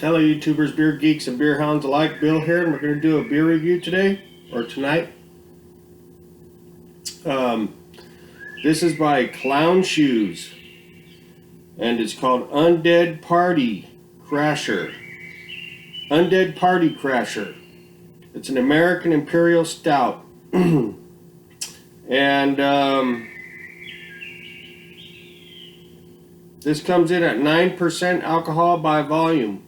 Hello YouTubers, beer geeks, and beer hounds alike. Bill here, and we're going to do a beer review today, or tonight. This is by Clown Shoes, and it's called Undead Party Crasher. Undead Party Crasher. It's an American Imperial Stout. And this comes in at 9% alcohol by volume.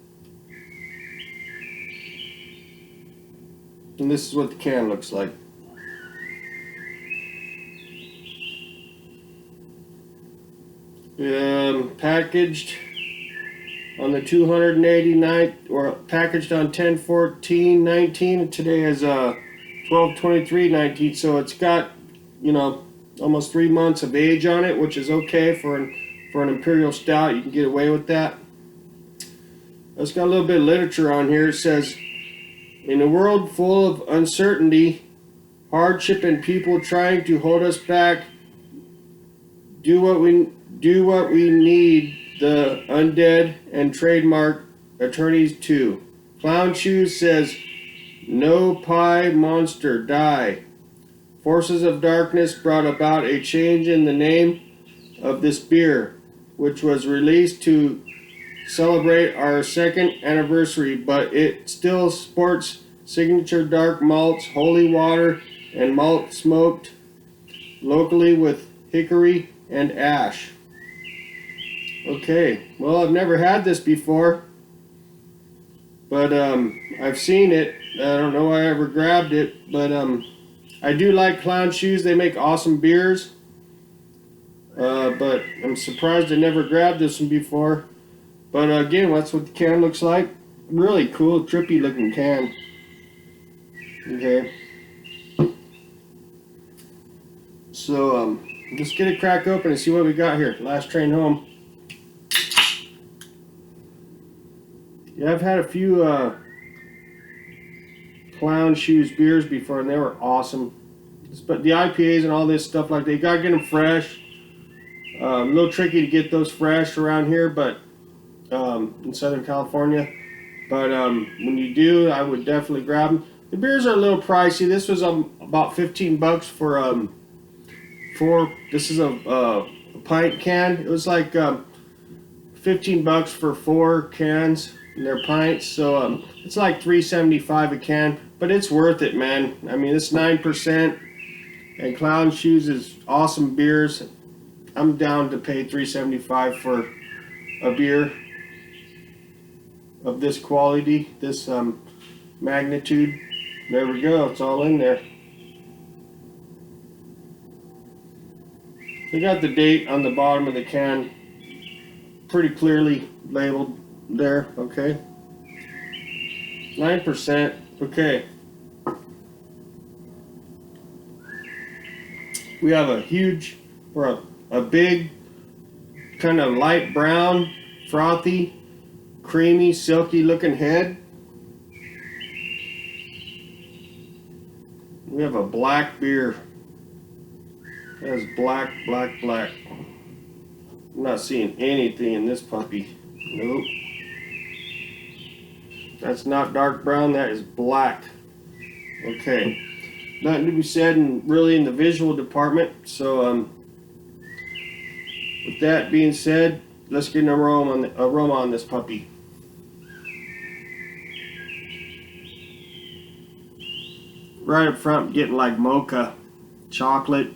And this is what the can looks like. Packaged on the 289th, or packaged on 10/14/19, and today is 12/23/19. So it's got, almost 3 months of age on it, which is okay for an imperial stout. You can get away with that. It's got a little bit of literature on here. It says, in a world full of uncertainty, hardship, and people trying to hold us back, do what we need the undead and trademark attorneys to. Clown Shoes says, no pie monster, die. Forces of darkness brought about a change in the name of this beer, which was released to celebrate our second anniversary, but it still sports signature dark malts, holy water, and malt smoked locally with hickory and ash. Okay, well, I've never had this before, but I've seen it. I don't know why I ever grabbed it, but I do like Clown Shoes. They make awesome beers, but I'm surprised I never grabbed this one before. But again, that's what the can looks like. Really cool, trippy looking can. Okay. So let's get it cracked open and see what we got here. Last train home. Yeah, I've had a few Clown Shoes beers before, and they were awesome. But the IPAs and all this stuff, like, they gotta get them fresh. A little tricky to get those fresh around here, but in Southern California, but when you do, I would definitely grab them. The beers are a little pricey. This was about $15 for this is a pint can. It was like $15 for 4 cans, and they're pints, so it's like $3.75 a can, but it's worth it, man. I mean, it's 9%, and Clown Shoes is awesome beers. I'm down to pay $3.75 for a beer of this quality, this magnitude. There we go, it's all in there. They got the date on the bottom of the can pretty clearly labeled there. Okay, 9%. Okay, we have a huge, or a big, kind of light brown, frothy, creamy, silky looking head. We have a black beer. It has black. I'm not seeing anything in this puppy. Nope. That's not dark brown, that is black. Okay. Nothing to be said really in the visual department. So with that being said, let's get an aroma on this puppy. Right up front, getting like mocha, chocolate,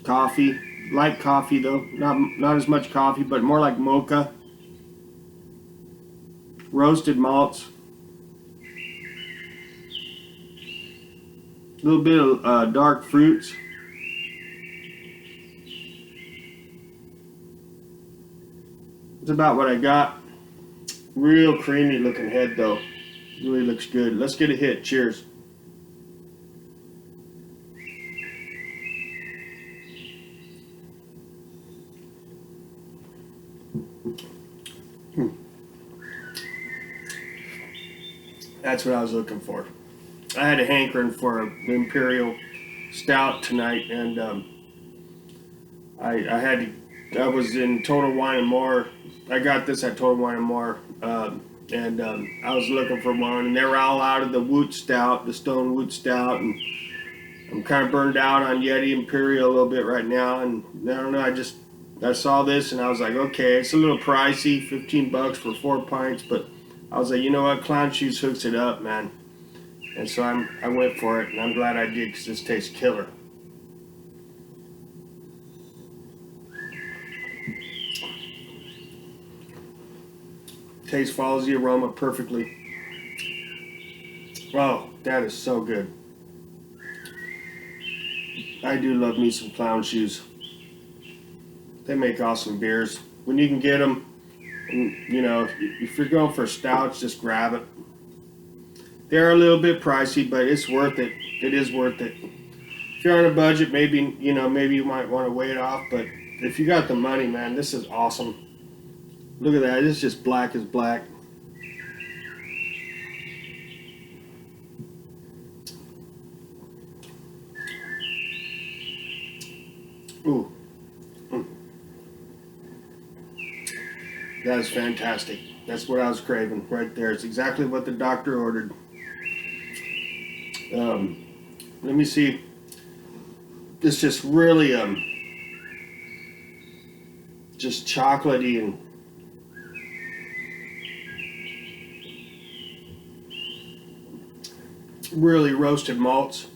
coffee. Light coffee though, not as much coffee, but more like mocha. Roasted malts. A little bit of dark fruits. That's about what I got. Real creamy looking head though. Really looks good. Let's get a hit. Cheers. That's what I was looking for. I had a hankering for an Imperial Stout tonight, and I was in Total Wine and More. I got this at Total Wine and More and I was looking for one, and they were all out of the wood stout, the stone wood stout, and I'm kind of burned out on Yeti Imperial a little bit right now, and I don't know, I saw this and I was like, okay, it's a little pricey, 15 bucks for 4 pints, but I was like, you know what, Clown Shoes hooks it up, man. And so I went for it, and I'm glad I did, because this tastes killer. Taste follows the aroma perfectly. Oh, that is so good. I do love me some Clown Shoes. They make awesome beers. When you can get them, and, you know, if you're going for stouts, just grab it. They're a little bit pricey, but it's worth it. It is worth it. If you're on a budget, maybe, you know, maybe you might want to weigh it off, but if you got the money, man, this is awesome. Look at that. It's just black as black. Ooh. That is fantastic. That's what I was craving right there. It's exactly what the doctor ordered. Let me see. It's just really just chocolatey and really roasted malts.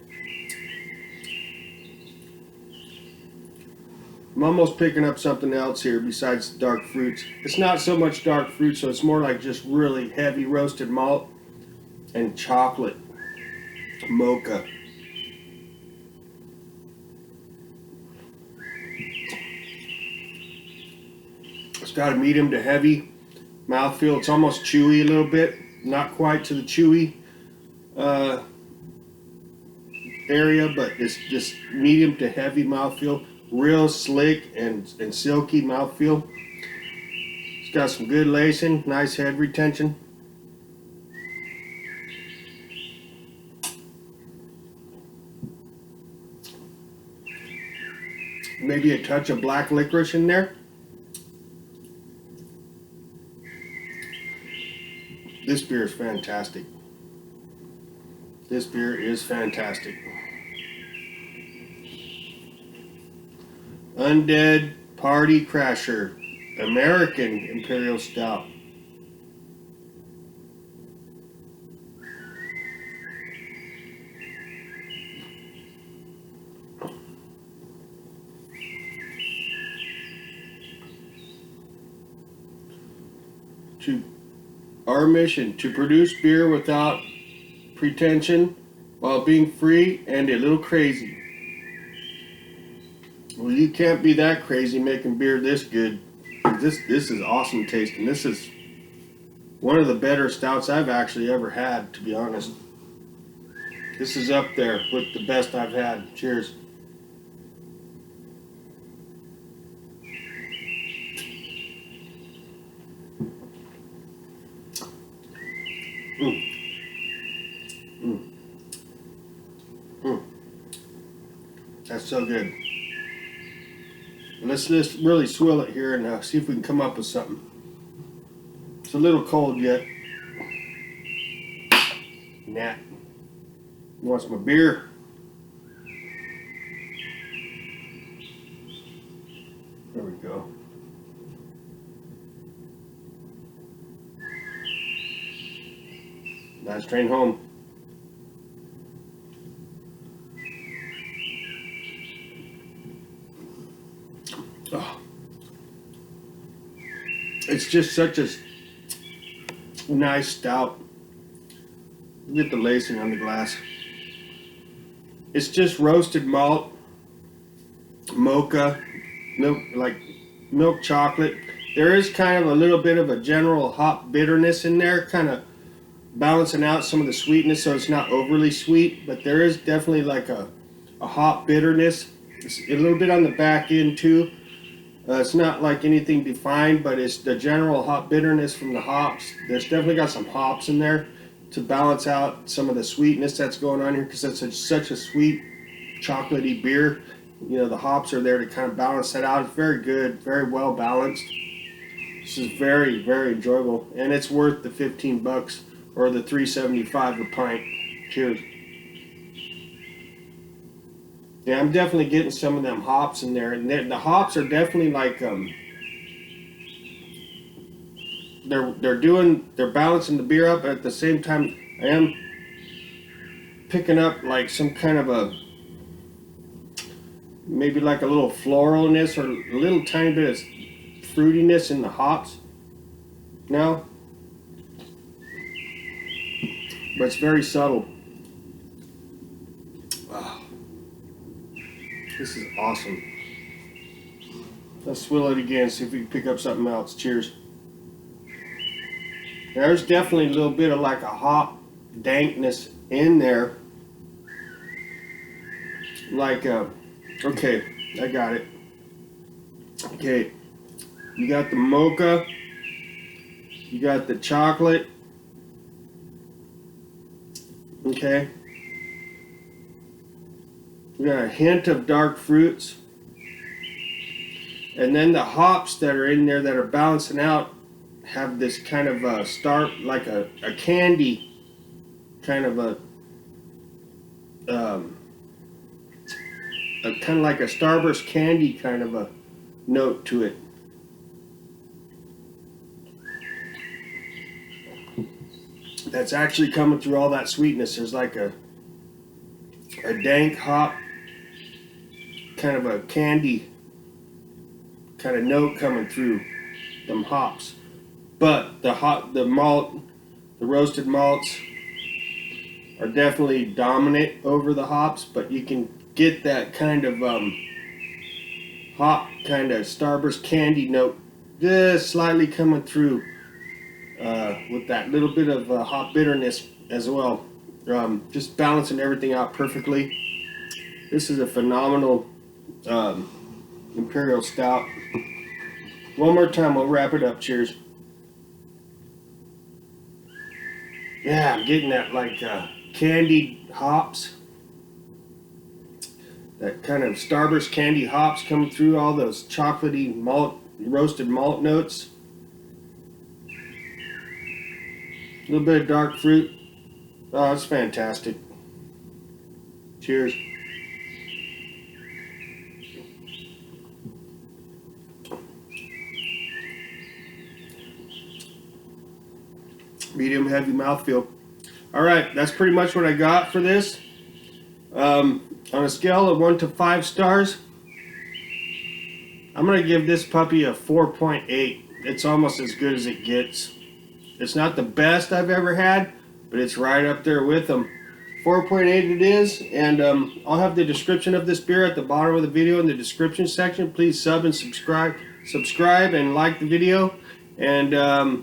I'm almost picking up something else here besides dark fruits. It's not so much dark fruit, so it's more like just really heavy roasted malt and chocolate. Mocha. It's got a medium to heavy mouthfeel. It's almost chewy a little bit, not quite to the chewy area, but it's just medium to heavy mouthfeel. Real slick and silky mouthfeel. It's got some good lacing, nice head retention. Maybe a touch of black licorice in there. This beer is fantastic. This beer is fantastic. Undead Party Crasher, American Imperial Stout. Our mission, to produce beer without pretension while being free and a little crazy. Well, you can't be that crazy making beer this good. This is awesome tasting. This is one of the better stouts I've actually ever had, to be honest. This is up there with the best I've had. Cheers. That's so good. Let's just really swill it here and see if we can come up with something. It's a little cold yet. Nat wants my beer. There we go. Nice train home. Oh. It's just such a nice stout. Look at the lacing on the glass. It's just roasted malt, mocha, milk chocolate. There is kind of a little bit of a general hop bitterness in there, kind of balancing out some of the sweetness, so it's not overly sweet, but there is definitely like a hop bitterness. It's a little bit on the back end too. It's not like anything defined, but it's the general hop bitterness from the hops. There's definitely got some hops in there to balance out some of the sweetness that's going on here, because it's such a sweet, chocolatey beer. You know, the hops are there to kind of balance that out. It's very good, very well balanced. This is very, very enjoyable, and it's worth the 15 bucks or the $3.75 a pint. Cheers. Yeah, I'm definitely getting some of them hops in there, and the hops are definitely like they're balancing the beer up, but at the same time I am picking up like some kind of a, maybe like a little floralness or a little tiny bit of fruitiness in the hops now, but it's very subtle. Wow, this is awesome. Let's swill it again, see if we can pick up something else. Cheers. There's definitely a little bit of like a hop dankness in there, like okay, I got it. Okay, you got the mocha, you got the chocolate, okay, you got a hint of dark fruits, and then the hops that are in there that are balancing out have this kind of like a candy, kind of a kind of like a starburst candy kind of a note to it. That's actually coming through all that sweetness. There's like a dank hop, kind of a candy kind of note coming through them hops. But the roasted malts are definitely dominant over the hops, but you can get that kind of hop, kind of starburst candy note just slightly coming through with that little bit of hop bitterness as well. Just balancing everything out perfectly. This is a phenomenal Imperial Stout. One more time, we'll wrap it up. Cheers. Yeah, I'm getting that like candied hops. That kind of starburst candy hops coming through, all those chocolatey roasted malt notes. A little bit of dark fruit. Oh, it's fantastic. Cheers. Medium heavy mouthfeel. All right, that's pretty much what I got for this. On a scale of 1 to 5 stars, I'm gonna give this puppy a 4.8. It's almost as good as it gets. It's not the best I've ever had, but it's right up there with them. 4.8 it is, and I'll have the description of this beer at the bottom of the video in the description section. Please sub and subscribe and like the video, and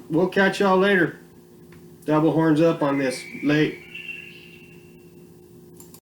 we'll catch y'all later. Double horns up on this. Late.